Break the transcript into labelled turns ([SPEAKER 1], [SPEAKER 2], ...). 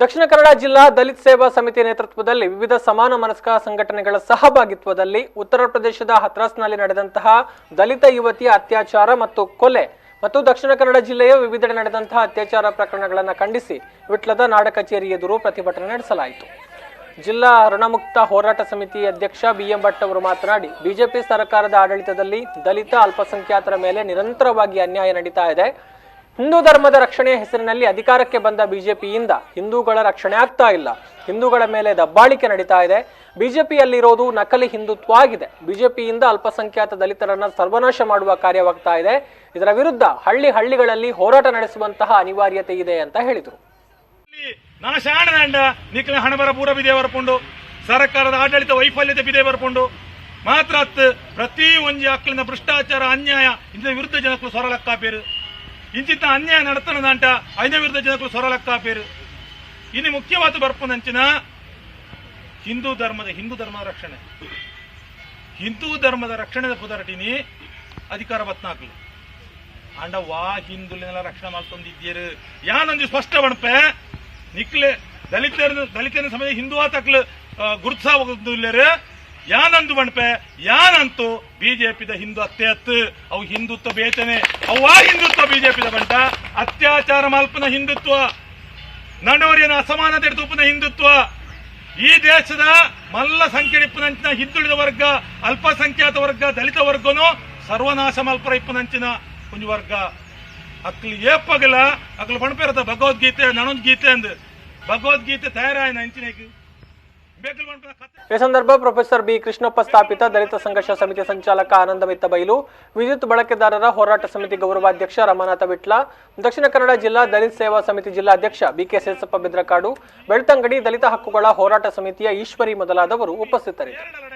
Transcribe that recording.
[SPEAKER 1] ದಕ್ಷಿಣ ಕನ್ನಡ ಜಿಲ್ಲಾ ದಲಿತ ಸೇವಾ ಸಮಿತಿ ನೇತೃತ್ವದಲ್ಲಿ ವಿವಿಧ ಸಮಾನ ಮನಸ್ಕ ಸಂಘಟನೆಗಳ ಸಹಭಾಗಿತ್ವದಲ್ಲಿ ಉತ್ತರ ಪ್ರದೇಶದ ಹತ್ರಾಸ್ನಲ್ಲಿ ನಡೆದಂತಹ ದಲಿತ ಯುವತಿಯ ಅತ್ಯಾಚಾರ ಮತ್ತು ಕೊಲೆ ಮತ್ತು ದಕ್ಷಿಣ ಕನ್ನಡ ಜಿಲ್ಲೆಯ ವಿವಿಧೆಡೆ ನಡೆದಂತಹ ಅತ್ಯಾಚಾರ ಪ್ರಕರಣಗಳನ್ನು ಖಂಡಿಸಿ ವಿಟ್ಲದ ನಾಡ ಕಚೇರಿ ಎದುರು ಪ್ರತಿಭಟನೆ ನಡೆಸಲಾಯಿತು. ಜಿಲ್ಲಾ ಋಣಮುಕ್ತ ಹೋರಾಟ ಸಮಿತಿ ಅಧ್ಯಕ್ಷ ಬಿಎಂ ಭಟ್ ಅವರು ಮಾತನಾಡಿ, ಬಿಜೆಪಿ ಸರ್ಕಾರದ ಆಡಳಿತದಲ್ಲಿ ದಲಿತ ಅಲ್ಪಸಂಖ್ಯಾತರ ಮೇಲೆ ನಿರಂತರವಾಗಿ ಅನ್ಯಾಯ ನಡೀತಾ ಇದೆ. ಹಿಂದೂ ಧರ್ಮದ ರಕ್ಷಣೆಯ ಹೆಸರಿನಲ್ಲಿ ಅಧಿಕಾರಕ್ಕೆ ಬಂದ ಬಿಜೆಪಿಯಿಂದ ಹಿಂದೂಗಳ ರಕ್ಷಣೆ ಆಗ್ತಾ ಇಲ್ಲ. ಹಿಂದೂಗಳ ಮೇಲೆ ದಬ್ಬಾಳಿಕೆ ನಡೀತಾ ಇದೆ. ಬಿಜೆಪಿಯಲ್ಲಿರೋದು ನಕಲಿ ಹಿಂದುತ್ವ ಆಗಿದೆ. ಬಿಜೆಪಿಯಿಂದ ಅಲ್ಪಸಂಖ್ಯಾತ ದಲಿತರನ್ನ ಸರ್ವನಾಶ ಮಾಡುವ ಕಾರ್ಯವಾಗ್ತಾ ಇದೆ. ಇದರ ವಿರುದ್ಧ ಹಳ್ಳಿಗಳಲ್ಲಿ ಹೋರಾಟ ನಡೆಸುವಂತಹ ಅನಿವಾರ್ಯತೆ ಇದೆ ಅಂತ ಹೇಳಿದರು.
[SPEAKER 2] ನಾಶಾಣದಂಡ ನಿಖಿಲ ಹಣಬರ ಪೂರ ಬಿದೆ ಬರ್ಕೊಂಡು ಸರ್ಕಾರದ ಆಡಳಿತ ವೈಫಲ್ಯತೆ ಬಿದೆ ಬರ್ಕೊಂಡು ಮಾತ್ರ ಪ್ರತಿ ಒಂಜಿ ಅಕ್ಕಲಿನ ಭ್ರಷ್ಟಾಚಾರ ಅನ್ಯಾಯ ಇದರ ವಿರುದ್ಧ ಜನಕ್ಕೂ ಸೊರಲಕ್ಕಾಪೇರು ಇಂಚಿತ್ತ ಅನ್ಯಾಯ ನಡತನದಂಟ ಐನ ವಿರುದ್ಧ ಜನಕ್ಕೂ ಸೊರಲಕ್ಕಾಪೇರು. ಇನ್ನು ಮುಖ್ಯವಾದ ಬರ್ಪುನಂಚಿನ ಹಿಂದೂ ಧರ್ಮದ ರಕ್ಷಣೆ ಹಿಂದೂ ಧರ್ಮದ ರಕ್ಷಣೆದ ಪುದರಟಿನಿ ಅಧಿಕಾರ ಬತ್ನಾಕ್ಲು ಅಂಡ ವಾ ಹಿಂದುಲಿನೆಲ್ಲ ರಕ್ಷಣೆ ಮಾಡ್ಕೊಂಡಿದ್ದೀರು ಯಾನೊಂದು ಸ್ಪಷ್ಟ ಬಣಪೆ ನಿಕ್ಲೆ ದಲಿತರ ಸಮಯ ಹಿಂದೂ ಆತಕ್ಲು ಗುರುತಿಸರು ಯಾನಂದು ಬಣಪೆ ಯಾನಂತೂ ಬಿಜೆಪಿದ ಹಿಂದೂ ಅತ್ಯತ್ತು ಅವು ಹಿಂದುತ್ವ ಬೇತನೆ ಅವು ಹಿಂದುತ್ವ ಬಿಜೆಪಿದ ಬಂಟ ಅತ್ಯಾಚಾರ ಮಲ್ಪನ ಹಿಂದುತ್ವ ನಡವರಿಯನ ಅಸಮಾನತೆ ತೂಪನ ಹಿಂದುತ್ವ ಈ ದೇಶದ ಮಲ್ಲ ಸಂಖ್ಯೆ ಹಿಂದುಳಿದ ವರ್ಗ ಅಲ್ಪಸಂಖ್ಯಾತ ವರ್ಗ ದಲಿತ ವರ್ಗನು ಸರ್ವನಾಶ ಮಲ್ಪರ ಇಪ್ಪನಂಚಿನ ಒಂದು ವರ್ಗ ಅಕ್ಲು ಏಪಗಲ ಅಕ್ಲು ಬಣಪೇರದ ಭಗವದ್ಗೀತೆ ನನೊಂದು ಗೀತೆ ಅಂದ್ ಭಗವದ್ಗೀತೆ ತಯಾರಾಯನ ಅಂಚಿನೇಗೆ.
[SPEAKER 1] ಈ ಸಂದರ್ಭ ಪ್ರೊಫೆಸರ್ ಬಿ ಕೃಷ್ಣಪ್ಪ ಸ್ಥಾಪಿತ ದಲಿತ ಸಂಘರ್ಷ ಸಮಿತಿ ಸಂಚಾಲಕ ಆನಂದಮಿತ್ತ ಬೈಲು, ವಿದ್ಯುತ್ ಬಳಕೆದಾರರ ಹೋರಾಟ ಸಮಿತಿ ಗೌರವಾಧ್ಯಕ್ಷ ರಮನಾಥ ವಿಟ್ಲ, ದಕ್ಷಿಣ ಕನ್ನಡ ಜಿಲ್ಲಾ ದಲಿತ ಸೇವಾ ಸಮಿತಿ ಜಿಲ್ಲಾಧ್ಯಕ್ಷ ಬಿಕೆ ಸೇಸಪ್ಪ ಬಿದ್ರಕಾಡು, ಬೆಳ್ತಂಗಡಿ ದಲಿತ ಹಕ್ಕುಗಳ ಹೋರಾಟ ಸಮಿತಿಯ ಈಶ್ವರಿ ಮೊದಲಾದವರು ಉಪಸ್ಥಿತರಿದ್ದರು.